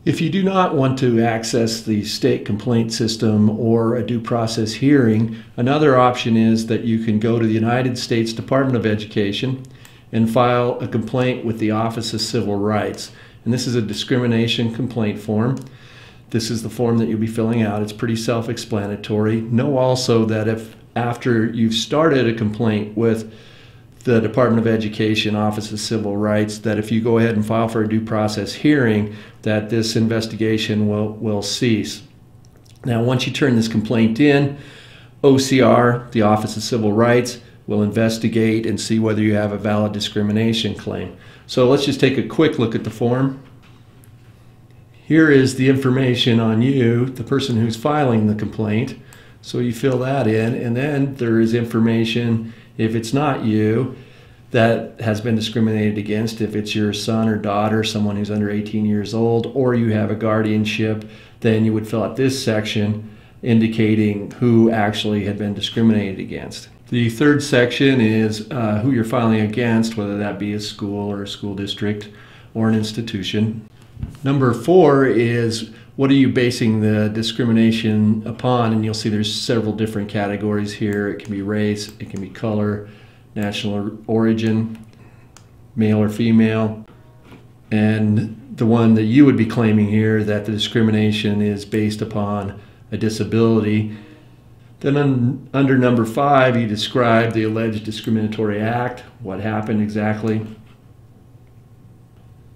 If you do not want to access the state complaint system or a due process hearing, another option is that you can go to the United States Department of Education and file a complaint with the Office of Civil Rights. And this is a discrimination complaint form. This is the form that you'll be filling out. It's pretty self-explanatory. Know also that if after you've started a complaint with the Department of Education, Office of Civil Rights, that if you go ahead and file for a due process hearing, that this investigation will cease. Now, once you turn this complaint in, OCR, the Office of Civil Rights, will investigate and see whether you have a valid discrimination claim. So let's just take a quick look at the form. Here is the information on you, the person who's filing the complaint. So you fill that in, and then there is information, if it's not you, that has been discriminated against, if it's your son or daughter, someone who's under 18 years old, or you have a guardianship, then you would fill out this section indicating who actually had been discriminated against. The third section is who you're filing against, whether that be a school or a school district or an institution. Number 4 is what are you basing the discrimination upon, and you'll see there's several different categories here. It can be race, it can be color, national origin, male or female, and the one that you would be claiming here, that the discrimination is based upon a disability. Then under number 5, you describe the alleged discriminatory act, what happened exactly.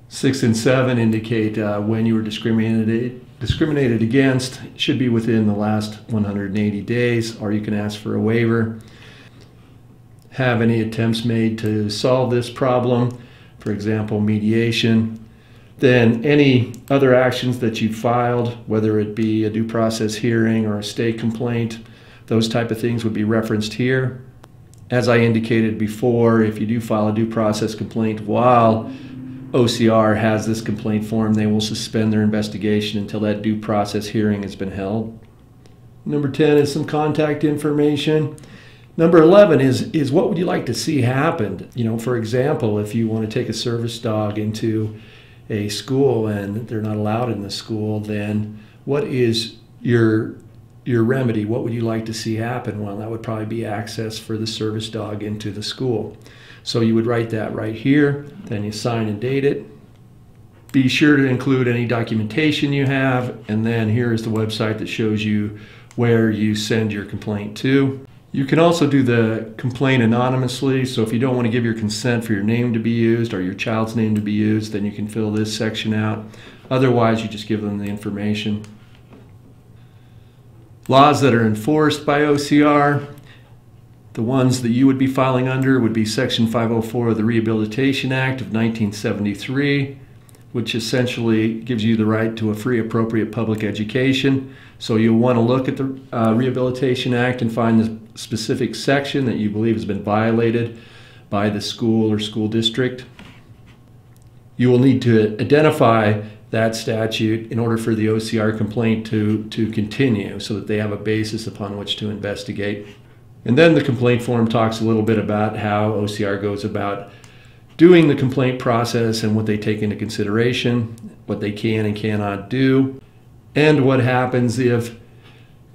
6 and 7 indicate when you were discriminated against. It should be within the last 180 days, or you can ask for a waiver. Have any attempts made to solve this problem, for example, mediation. Then any other actions that you filed, whether it be a due process hearing or a state complaint, those type of things would be referenced here. As I indicated before, if you do file a due process complaint while OCR has this complaint form, they will suspend their investigation until that due process hearing has been held. Number 10 is some contact information. Number 11 is what would you like to see happen? You know, for example, if you want to take a service dog into a school and they're not allowed in the school, then what is your remedy? What would you like to see happen? Well, that would probably be access for the service dog into the school. So you would write that right here, then you sign and date it. Be sure to include any documentation you have, and then here is the website that shows you where you send your complaint to. You can also do the complaint anonymously, so if you don't want to give your consent for your name to be used or your child's name to be used, then you can fill this section out. Otherwise, you just give them the information. Laws that are enforced by OCR. The ones that you would be filing under would be Section 504 of the Rehabilitation Act of 1973, which essentially gives you the right to a free, appropriate public education. So you'll want to look at the Rehabilitation Act and find the specific section that you believe has been violated by the school or school district. You will need to identify that statute in order for the OCR complaint to continue, so that they have a basis upon which to investigate. And then the complaint form talks a little bit about how OCR goes about doing the complaint process and what they take into consideration, what they can and cannot do, and what happens if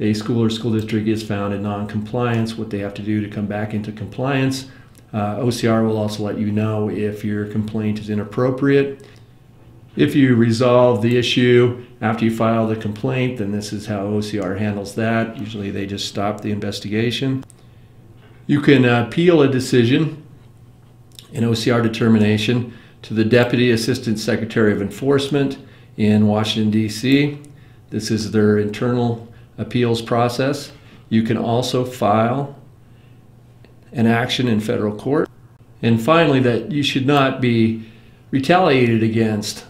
a school or school district is found in non-compliance, what they have to do to come back into compliance. OCR will also let you know if your complaint is inappropriate. If you resolve the issue after you file the complaint, then this is how OCR handles that. Usually they just stop the investigation. You can appeal a decision, an OCR determination, to the Deputy Assistant Secretary of Enforcement in Washington, D.C. This is their internal appeals process. You can also file an action in federal court. And finally, that you should not be retaliated against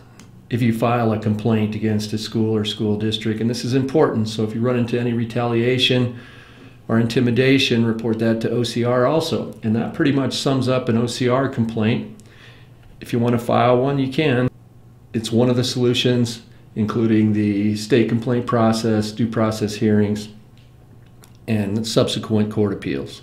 if you file a complaint against a school or school district. And this is important, so if you run into any retaliation or intimidation, report that to OCR also. And that pretty much sums up an OCR complaint. If you want to file one, you can. It's one of the solutions, including the state complaint process, due process hearings, and subsequent court appeals.